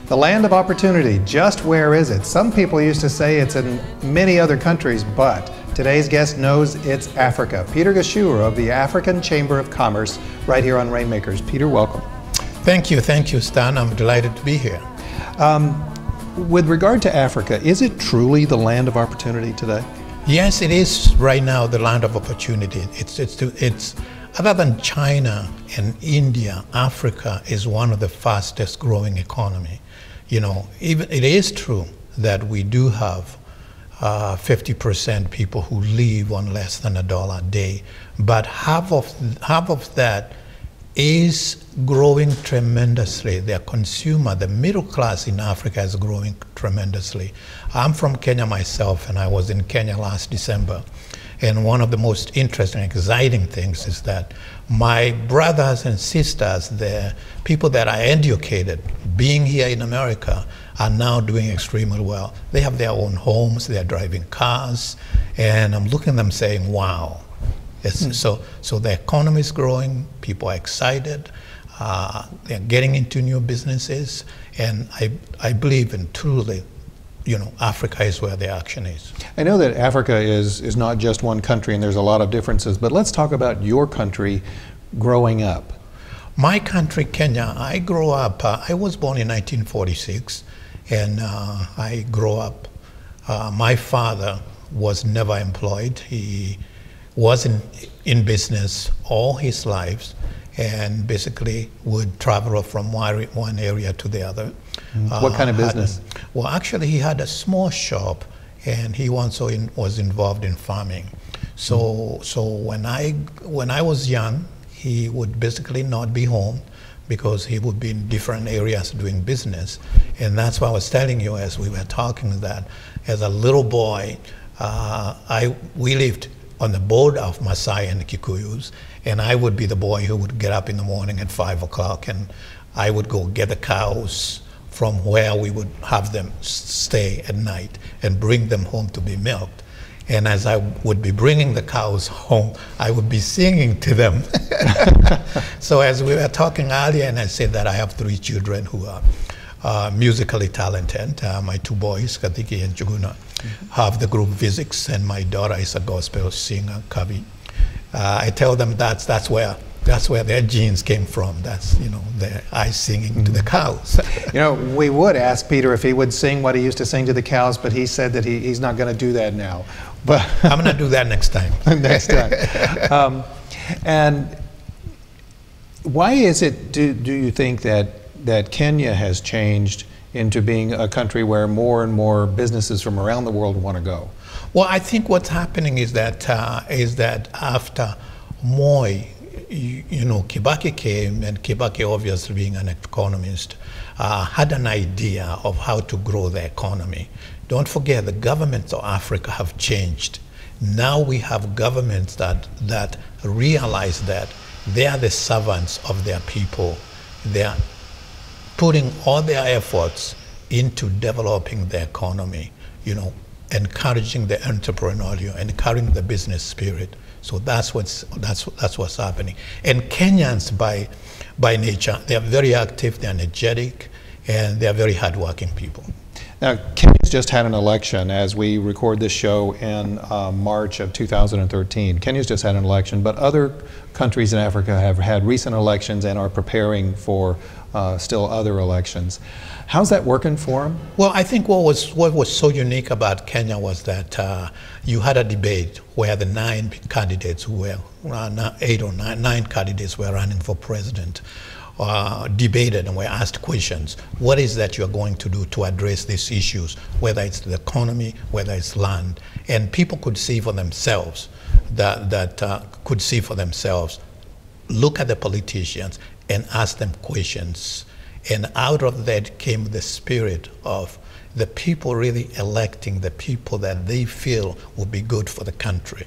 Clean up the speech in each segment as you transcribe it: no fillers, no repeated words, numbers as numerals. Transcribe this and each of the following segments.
The land of opportunity, just where is it? Some people used to say it's in many other countries, but today's guest knows it's Africa. Peter Gishuru of the African Chamber of Commerce, right here on Rainmakers. Peter, welcome. Thank you, Stan. I'm delighted to be here. With regard to Africa, is it truly the land of opportunity today? Yes, it is right now the land of opportunity. It's other than China and India, Africa is one of the fastest growing economy. You know, even it is true that we do have 50% people who live on less than $1 a day, but half of that is growing tremendously. Their consumer, the middle class in Africa is growing tremendously. I'm from Kenya myself, and I was in Kenya last December. And one of the most interesting, exciting things is that my brothers and sisters, the people that I educated, being here in America, are now doing extremely well. They have their own homes, they're driving cars, and I'm looking at them saying, wow. So the economy is growing, people are excited, they're getting into new businesses, and I believe in truly, you know, Africa is where the action is. I know that Africa is not just one country and there's a lot of differences, but let's talk about your country growing up. My country, Kenya, I grew up, I was born in 1946, and I grew up, my father was never employed. He was in business all his life, and basically would travel from one area to the other. What kind of business? Well, actually, he had a small shop, and he also was involved in farming. So when I was young, he would basically not be home because he would be in different areas doing business. And that's why I was telling you as we were talking that as a little boy, we lived on the border of Maasai and Kikuyus, and I would be the boy who would get up in the morning at 5 o'clock, and I would go get the cows from where we would have them stay at night and bring them home to be milked. And as I would be bringing the cows home, I would be singing to them. So as we were talking earlier, and I said that I have 3 children who are musically talented. My 2 boys, Katiki and Juguna, have the group Physics, and my daughter is a gospel singer, Kavi. I tell them that's where their genes came from. That's, you know, their eyes singing to the cows. You know, we would ask Peter if he would sing what he used to sing to the cows, but he said that he's not going to do that now. But I'm going to do that next time. Next time. And why is it, do you think that Kenya has changed into being a country where more and more businesses from around the world want to go? Well, I think what's happening is that after Moi, you know, Kibaki came, and Kibaki, obviously being an economist, had an idea of how to grow the economy. Don't forget, the governments of Africa have changed. Now we have governments that realize that they are the servants of their people. They are putting all their efforts into developing the economy, you know, encouraging the entrepreneurial, encouraging the business spirit. So that's what's happening. And Kenyans by nature, they are very active, they're energetic, and they're very hardworking people. Now, Kenya's just had an election as we record this show in March of 2013. Kenya's just had an election, but other countries in Africa have had recent elections and are preparing for still other elections. How's that working for them? Well, I think what was so unique about Kenya was that you had a debate where the 9 candidates who were, 8 or 9 candidates were running for president, debated and were asked questions. What is that you're going to do to address these issues, whether it's the economy, whether it's land? And people could see for themselves, could see for themselves, look at the politicians and ask them questions. And out of that came the spirit of the people really electing the people that they feel would be good for the country.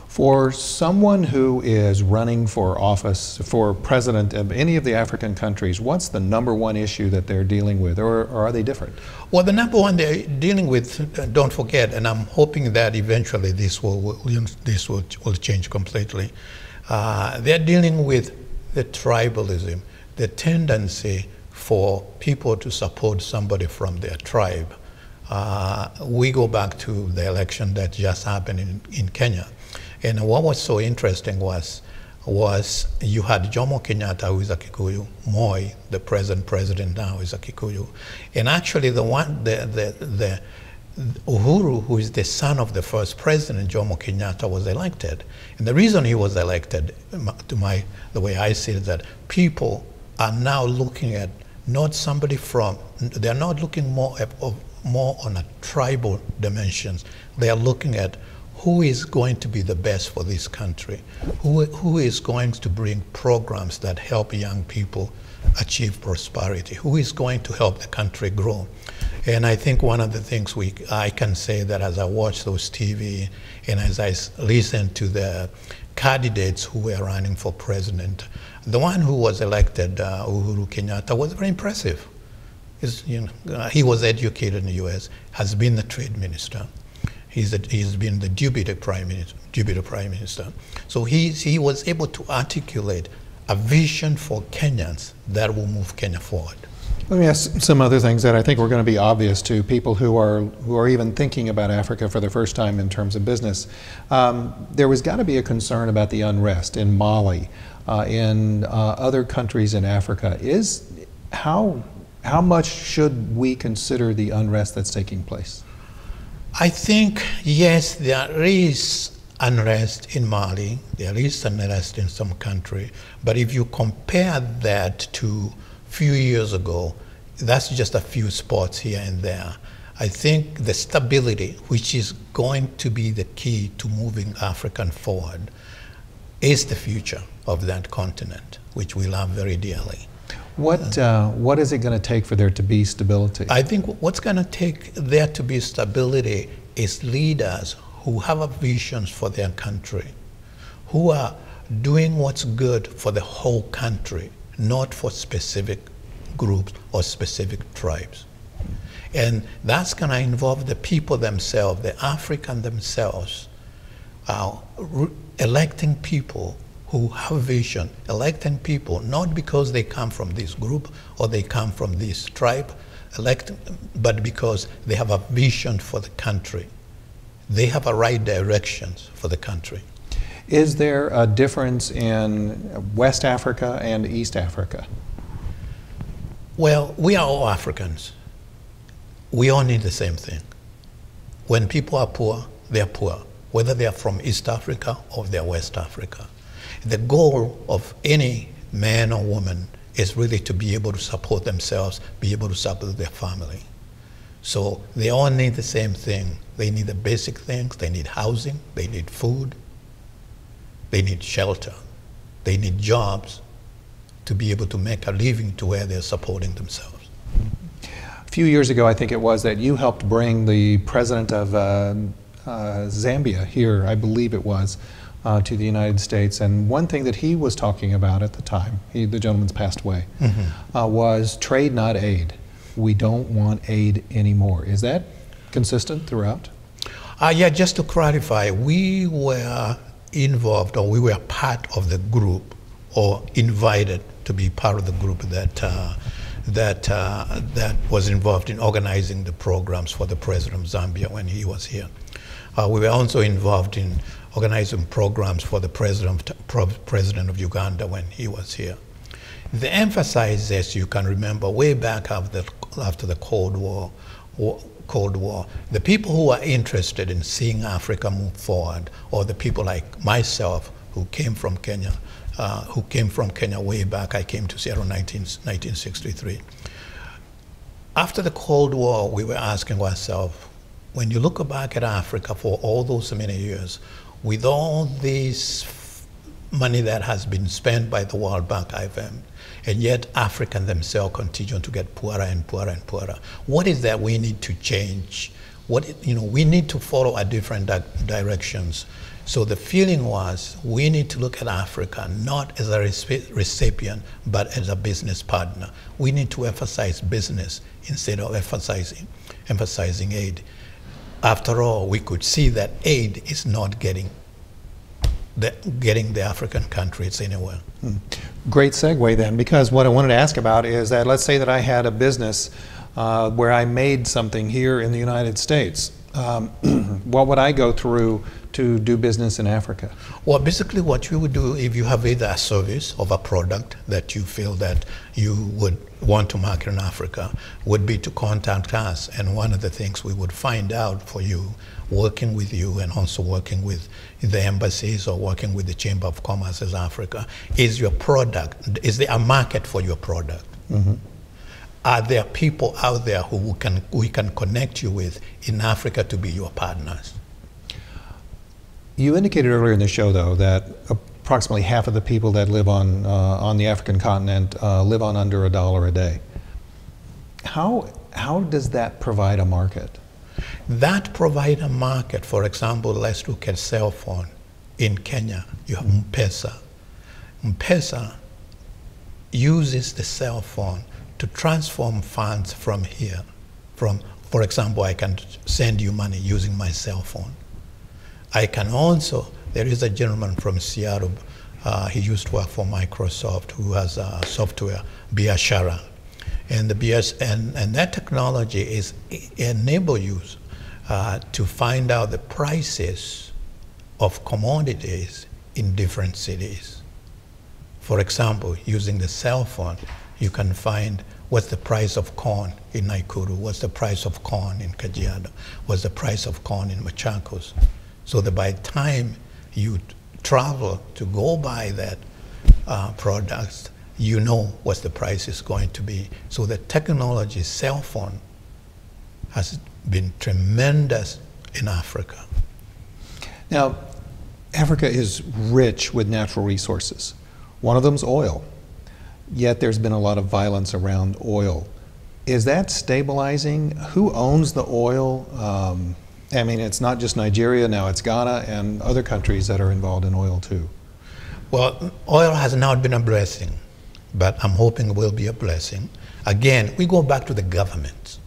For someone who is running for office, for president of any of the African countries, what's the #1 issue that they're dealing with, or are they different? Well, the #1 they're dealing with, don't forget, and I'm hoping that eventually this will change completely. They're dealing with the tribalism, the tendency for people to support somebody from their tribe. We go back to the election that just happened in Kenya. And what was so interesting was you had Jomo Kenyatta, who is a Kikuyu, Moi, the present president now, is a Kikuyu. And actually the Uhuru, who is the son of the first president, Jomo Kenyatta, was elected. And the reason he was elected, the way I see it, is that people are now looking at not somebody from, they're not looking more on a tribal dimensions. They are looking at who is going to be the best for this country, who is going to bring programs that help young people achieve prosperity, who is going to help the country grow. And I think one of the things I can say that as I watch those TV and as I listen to the candidates who were running for president, the one who was elected, Uhuru Kenyatta, was very impressive. He was educated in the U.S., has been the trade minister. He's been the deputy prime minister. So he was able to articulate a vision for Kenyans that will move Kenya forward. Let me ask some other things that I think are going to be obvious to people who are even thinking about Africa for the first time in terms of business. There was got to be a concern about the unrest in Mali, in other countries in Africa. How much should we consider the unrest that's taking place? I think, yes, there is unrest in Mali, there is unrest in some country, but if you compare that to few years ago, that's just a few spots here and there. I think the stability, which is going to be the key to moving Africa forward, is the future of that continent, which we love very dearly. What is it going to take for there to be stability? I think what's going to take there to be stability is leaders who have a vision for their country, who are doing what's good for the whole country, not for specific groups or specific tribes. And that's going to involve the people themselves, the Africans themselves, electing people who have vision, electing people not because they come from this group or they come from this tribe, but because they have a vision for the country. They have a right directions for the country. Is there a difference in West Africa and East Africa? Well, we are all Africans. We all need the same thing. When people are poor, they're poor, whether they are from East Africa or they're West Africa. The goal of any man or woman is really to be able to support themselves, be able to support their family. So they all need the same thing. They need the basic things. They need housing, they need food, they need shelter, they need jobs to be able to make a living to where they're supporting themselves. A few years ago, I think it was, that you helped bring the president of Zambia here, I believe it was, to the United States. And one thing that he was talking about at the time, the gentleman's passed away, was trade, not aid. We don't want aid anymore. Is that consistent throughout? Yeah, just to clarify, we were involved, or we were part of the group, or invited to be part of the group that was involved in organizing the programs for the president of Zambia when he was here. We were also involved in organizing programs for the president of Uganda when he was here. The emphasis, as you can remember, way back after the Cold War, the people who are interested in seeing Africa move forward, or the people like myself who came from Kenya way back. I came to Seattle in 1963. After the Cold War, we were asking ourselves, when you look back at Africa for all those many years, with all this money that has been spent by the World Bank, IFM, and yet Africans themselves continue to get poorer and poorer and poorer. What is that we need to change? We need to follow a different directions. So the feeling was, we need to look at Africa not as a recipient, but as a business partner. We need to emphasize business instead of emphasizing aid. After all, we could see that aid is not getting getting the African countries anywhere. Great segue then, because what I wanted to ask about is that let's say that I had a business where I made something here in the United States. What would I go through to do business in Africa? Well, basically what you would do if you have either a service of a product that you feel that you would want to market in Africa would be to contact us. And one of the things we would find out for you, working with you and also working with the embassies or working with the Chamber of Commerce in Africa, is your product, is there a market for your product? Are there people out there who we can connect you with in Africa to be your partners? You indicated earlier in the show, though, that approximately half of the people that live on the African continent live on under $1 a day. How does that provide a market? That provide a market. For example, let's look at cell phone. In Kenya, you have M-Pesa. M-Pesa uses the cell phone to transform funds from here. For example, I can send you money using my cell phone. I can also, there is a gentleman from Seattle, he used to work for Microsoft, who has a software, Biashara. And that technology enable you to find out the prices of commodities in different cities. For example, using the cell phone, you can find what's the price of corn in Nakuru, what's the price of corn in Kajiado, what's the price of corn in Machakos. So that by the time you travel to go buy that products, you know what the price is going to be. So the technology, cell phone, has been tremendous in Africa. Now, Africa is rich with natural resources. One of them is oil. Yet there's been a lot of violence around oil. Is that stabilizing? Who owns the oil? I mean, it's not just Nigeria now, it's Ghana and other countries that are involved in oil too. Well, oil has not been a blessing, but I'm hoping it will be a blessing. Again, we go back to the government.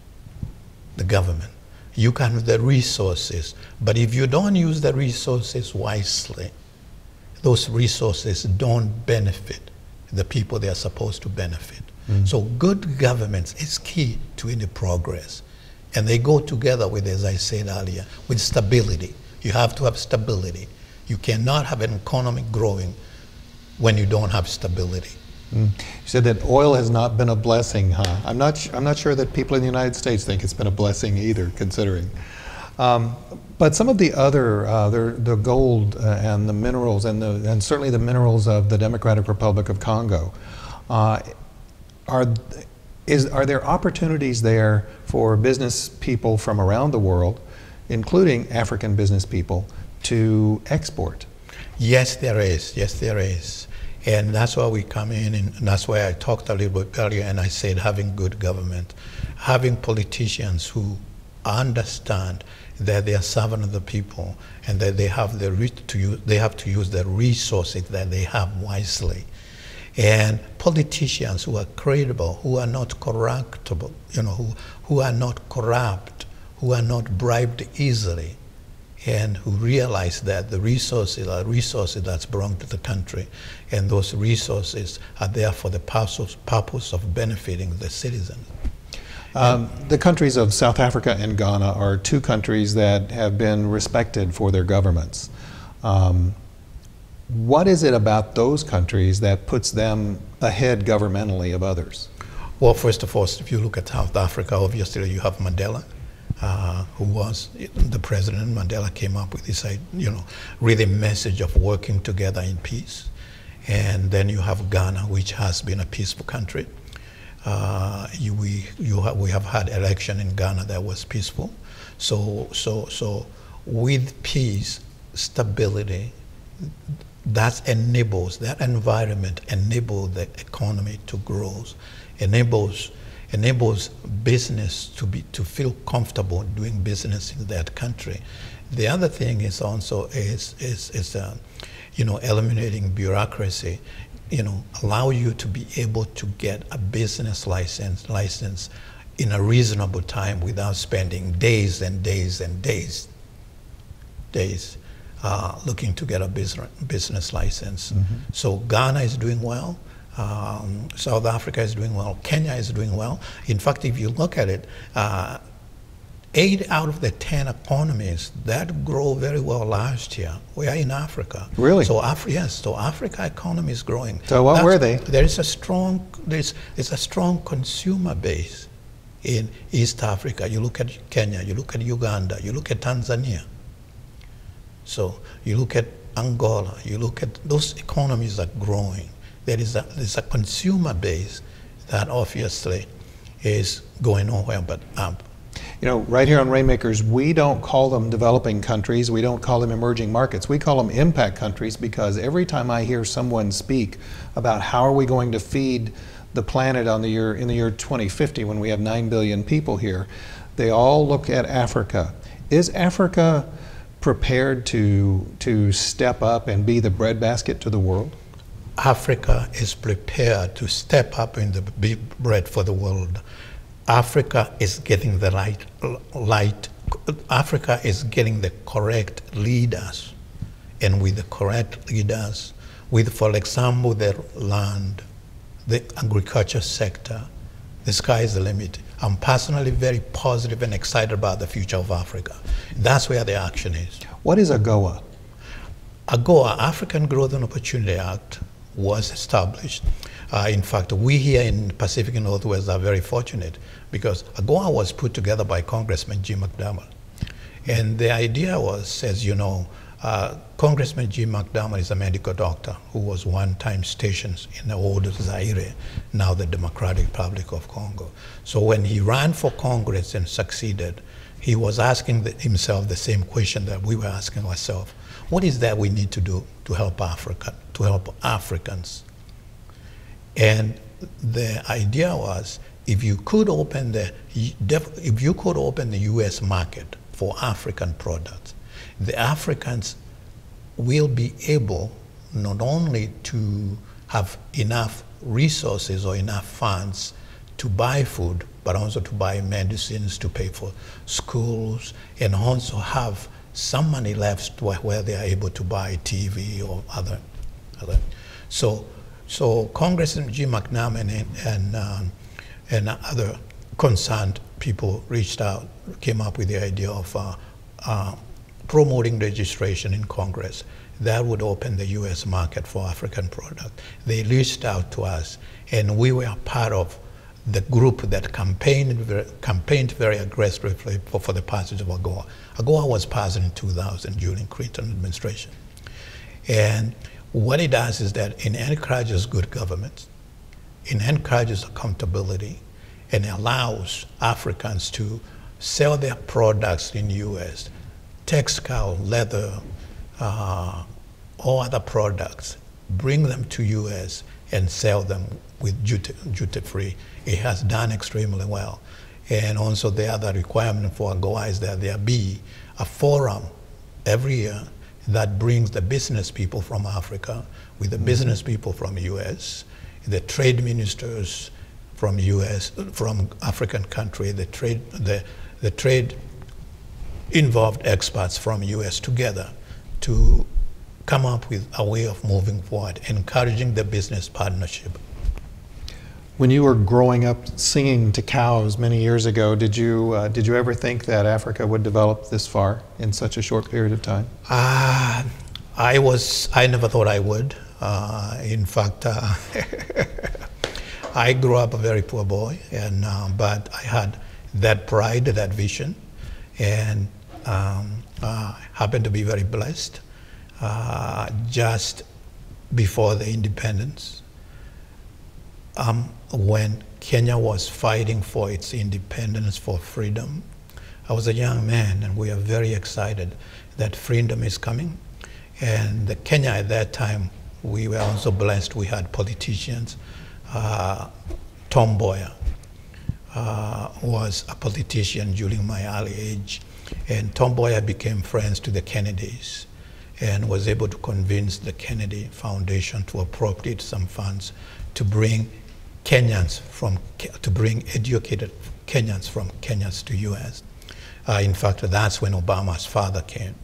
The government. You can have the resources, but if you don't use the resources wisely, those resources don't benefit the people they are supposed to benefit. So good governance is key to any progress. And they go together with, as I said earlier, with stability. You have to have stability. You cannot have an economy growing when you don't have stability. You said that oil has not been a blessing, huh? I'm not sure that people in the United States think it's been a blessing either, considering. But some of the other, the gold and the minerals, and certainly the minerals of the Democratic Republic of Congo, are there opportunities there for business people from around the world, including African business people, to export? Yes, there is. Yes, there is. And that's why we come in, and that's why I talked a little bit earlier, and I said having good government, having politicians who understand that they are servant the people and that they have they have to use the resources that they have wisely. And politicians who are credible, who are not corruptible, who are not corrupt, who are not bribed easily, and who realize that the resources are resources that's brought to the country, and those resources are there for the purpose of benefiting the citizens. The countries of South Africa and Ghana are two countries that have been respected for their governments. What is it about those countries that puts them ahead governmentally of others? Well, first of all, if you look at South Africa, obviously you have Mandela, who was the president. Mandela came up with this, really message of working together in peace. And then you have Ghana, which has been a peaceful country. We have had election in Ghana that was peaceful. So with peace, stability, that environment enables the economy to grow, enables business to feel comfortable doing business in that country. The other thing is also eliminating bureaucracy. Allow you to be able to get a business license in a reasonable time without spending days and days and days. looking to get a business license. So Ghana is doing well. South Africa is doing well. Kenya is doing well. In fact, if you look at it, 8 out of the 10 economies that grow very well last year were in Africa. Really? So yes. So Africa economy is growing. So what were they? There's a strong consumer base in East Africa. You look at Kenya. You look at Uganda. You look at Tanzania. So you look at Angola. You look at those economies that are growing. There's a consumer base that obviously is going nowhere but up. You know, right here on Rainmakers, we don't call them developing countries. We don't call them emerging markets. We call them impact countries because every time I hear someone speak about how are we going to feed the planet in the year 2050 when we have 9 billion people here, they all look at Africa. Is Africa prepared to step up and be the breadbasket to the world? Africa is prepared to step up in the big bread for the world. Africa is getting the Africa is getting the correct leaders, and with the correct leaders, with, for example, the land, the agriculture sector, the sky is the limit. I'm personally very positive and excited about the future of Africa. That's where the action is. What is AGOA? AGOA, African Growth and Opportunity Act, was established. In fact, we here in Pacific Northwest are very fortunate because AGOA was put together by Congressman Jim McDermott. And the idea was, as you know, Congressman Jim McDermott is a medical doctor who was one time stationed in the old Zaire, now the Democratic Republic of Congo. So when he ran for Congress and succeeded, he was asking himself the same question that we were asking ourselves. What is that we need to do to help Africa, to help Africans? And the idea was, if you could open the U.S. market for African products, the Africans will be able not only to have enough resources or enough funds to buy food, but also to buy medicines, to pay for schools, and also have some money left where they are able to buy TV or other. So Congressman Jim McDermott and other concerned people reached out, came up with the idea of promoting registration in Congress. That would open the U.S. market for African products. They reached out to us, and we were part of the group that campaigned very aggressively for the passage of AGOA. AGOA was passed in 2000 during Clinton administration. And what it does is that it encourages good government, it encourages accountability, and allows Africans to sell their products in the U.S., textile, leather, all other products, bring them to U.S. and sell them with duty-free. It has done extremely well. And also the other requirement for AGOA is that there be a forum every year that brings the business people from Africa with the business people from the U.S., the trade ministers from U.S., from African country, the trade involved experts from U.S. together to come up with a way of moving forward, encouraging the business partnership. When you were growing up singing to cows many years ago, did you ever think that Africa would develop this far in such a short period of time? I never thought I would. In fact, I grew up a very poor boy, and but I had that pride, that vision, and happened to be very blessed. Just before the independence, when Kenya was fighting for its independence, for freedom, I was a young man, and we are very excited that freedom is coming. And the Kenya at that time, we were also blessed. We had politicians. Tom Mboya was a politician during my early age, and Tom Mboya became friends to the Kennedys and was able to convince the Kennedy Foundation to appropriate some funds to bring educated Kenyans from Kenya to U.S. In fact, that's when Obama's father came.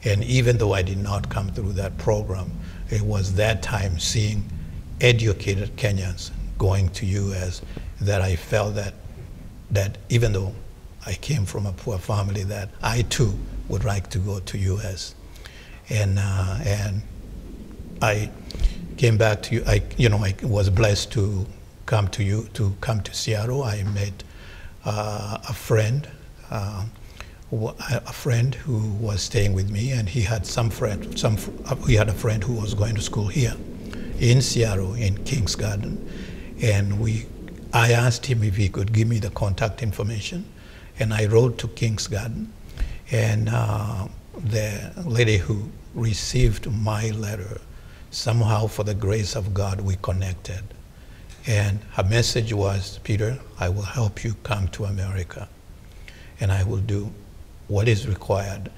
And even though I did not come through that program, it was that time seeing educated Kenyans going to U.S. that I felt that even though I came from a poor family, that I too would like to go to U.S. And I came back to I was blessed to come to Seattle. I met a friend who was staying with me, and he had we had a friend who was going to school here in Seattle in Kings Garden, and I asked him if he could give me the contact information, and I wrote to Kings Garden, and the lady who received my letter, somehow for the grace of God, we connected. And her message was, Peter, I will help you come to America, and I will do what is required.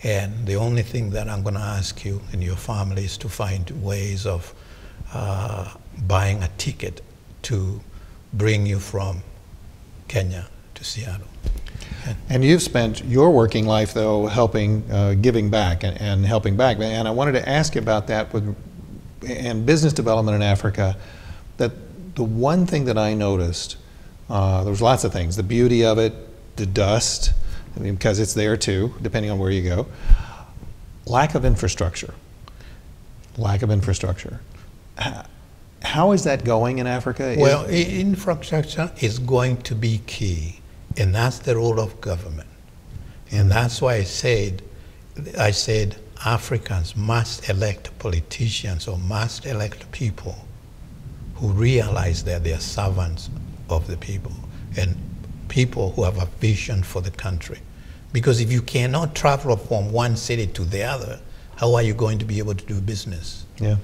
And the only thing that I'm going to ask you and your family is to find ways of buying a ticket to bring you from Kenya to Seattle. And you've spent your working life, though, helping, giving back and helping back. And I wanted to ask you about that and business development in Africa. That the one thing that I noticed, there was lots of things, the beauty of it, the dust, I mean, because it's there too, depending on where you go. Lack of infrastructure. Lack of infrastructure. How is that going in Africa? Well, infrastructure is going to be key, and that's the role of government. And that's why I said Africans must elect politicians or must elect people who realize that they are servants of the people and people who have a vision for the country. Because if you cannot travel from one city to the other, how are you going to be able to do business? Yeah.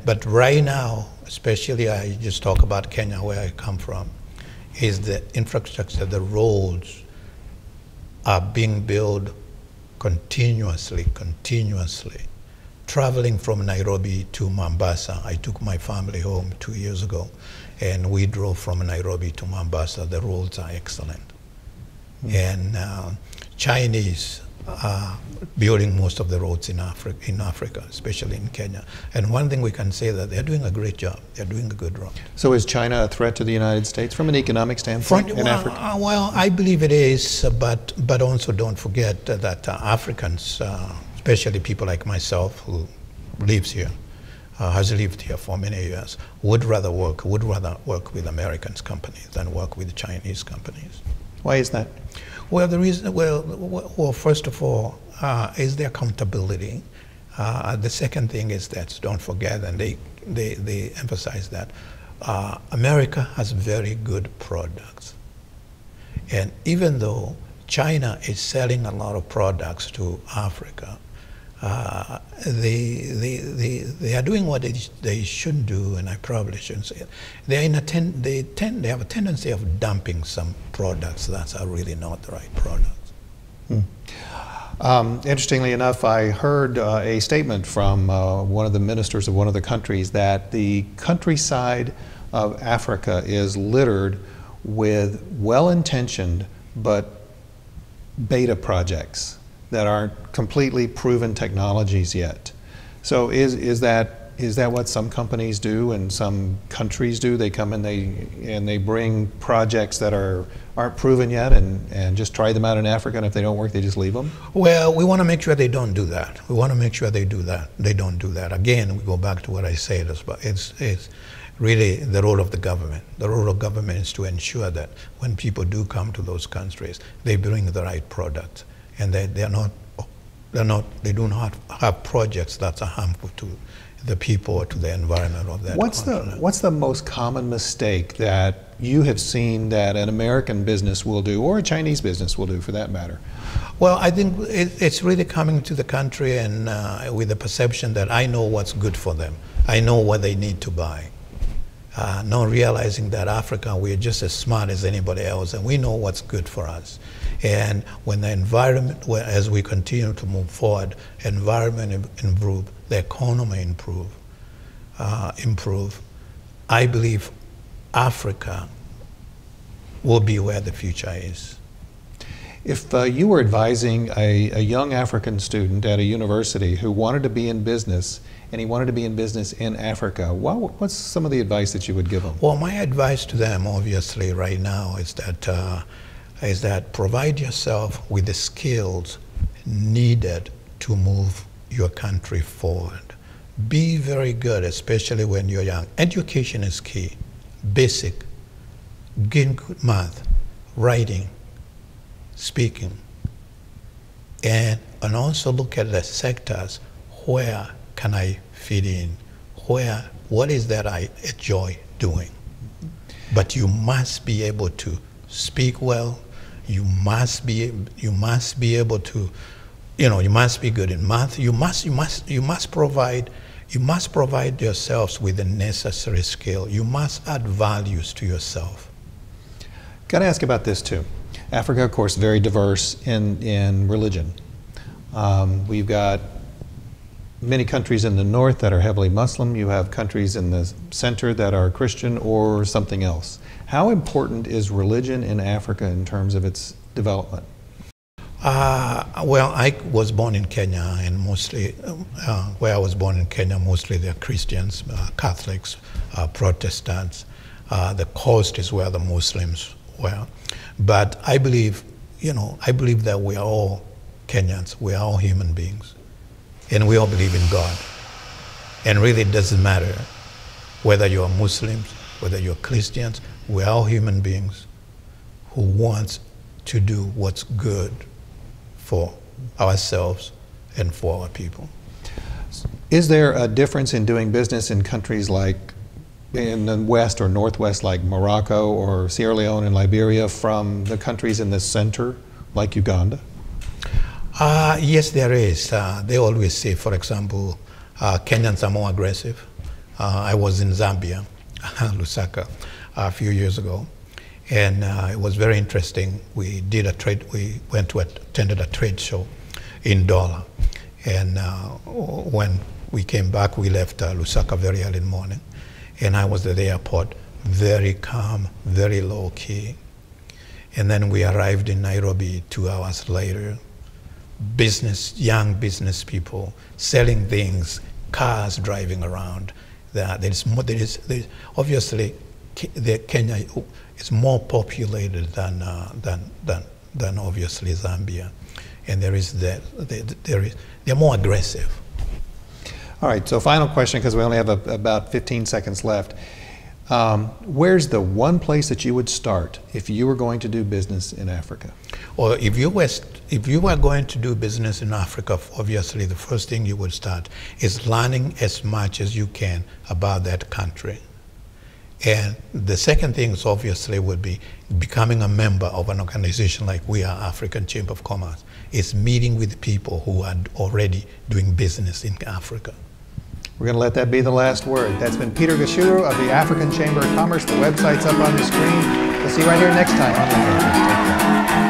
But right now, especially I just talk about Kenya, where I come from, is the infrastructure, the roads are being built continuously. Traveling from Nairobi to Mombasa, I took my family home 2 years ago, and we drove from Nairobi to Mombasa. The roads are excellent. And Chinese are building most of the roads in Africa, especially in Kenya. And one thing we can say that they're doing a great job. They're doing a good job. So is China a threat to the United States from an economic standpoint in Africa? Well, I believe it is, but also don't forget that Africans, especially people like myself who lives here, has lived here for many years, would rather work with American companies than work with Chinese companies. Why is that? Well, the reason, well, first of all, is the accountability. The second thing is that, don't forget, and they emphasize that, America has very good products. And even though China is selling a lot of products to Africa, they are doing what they shouldn't do, and I probably shouldn't say it. They have a tendency of dumping some products that are really not the right products. Interestingly enough, I heard a statement from one of the ministers of one of the countries that the countryside of Africa is littered with well-intentioned but beta projects that aren't completely proven technologies yet. So is that what some companies do and some countries do? They come and they bring projects that aren't proven yet and just try them out in Africa, and if they don't work, they just leave them? Well, we want to make sure they don't do that. We want to make sure they don't do that. Again, we go back to what I said, it's really the role of the government. The role of government is to ensure that when people do come to those countries, they bring the right product, and they do not have projects that are harmful to the people or to the environment of that continent. What's the most common mistake that you have seen that an American business will do, or a Chinese business will do for that matter? Well, I think it's really coming to the country and with the perception that I know what's good for them. I know what they need to buy. Not realizing that Africa, we're just as smart as anybody else, and we know what's good for us. And when the environment, as we continue to move forward, environment improve, the economy improve, I believe Africa will be where the future is. If you were advising a young African student at a university who wanted to be in business, and he wanted to be in business in Africa, what's some of the advice that you would give them? Well, my advice to them, obviously, right now is that provide yourself with the skills needed to move your country forward. Be very good, especially when you're young. Education is key. Basic, good math, writing, speaking, and also look at the sectors. Where can I fit in? What is that I enjoy doing? But you must be able to speak well. You must be able to, you must be good in math. You must provide yourselves with the necessary skill. You must add values to yourself. Got to ask about this too. Africa, of course, very diverse in religion. We've got many countries in the north that are heavily Muslim. You have countries in the center that are Christian or something else. How important is religion in Africa in terms of its development? Well, I was born in Kenya, and mostly, where I was born in Kenya, mostly they're Christians, Catholics, Protestants. The coast is where the Muslims were. But I believe, that we are all Kenyans, we are all human beings, and we all believe in God. And really it doesn't matter whether you're Muslims, whether you're Christians, we're all human beings who want to do what's good for ourselves and for our people. Is there a difference in doing business in countries like in the west or northwest like Morocco or Sierra Leone and Liberia from the countries in the center like Uganda? Yes, there is. They always say, for example, Kenyans are more aggressive. I was in Zambia, Lusaka, a few years ago, and it was very interesting. We went to attended a trade show in Dola, and when we came back, we left Lusaka very early in the morning, and I was at the airport, very calm, very low key, and then we arrived in Nairobi 2 hours later. Young business people selling things, cars driving around. Obviously, Kenya is more populated than obviously Zambia, and they're more aggressive. All right. So final question, because we only have about 15 seconds left. Where's the one place that you would start if you were going to do business in Africa? Or if you were going to do business in Africa, obviously the first thing you would start is learning as much as you can about that country. And the second thing is obviously would be becoming a member of an organization like we are, African Chamber of Commerce. It's meeting with people who are already doing business in Africa. We're going to let that be the last word. That's been Peter Gishuru of the African Chamber of Commerce. The website's up on the screen. We'll see you right here next time on Unrest. Take care.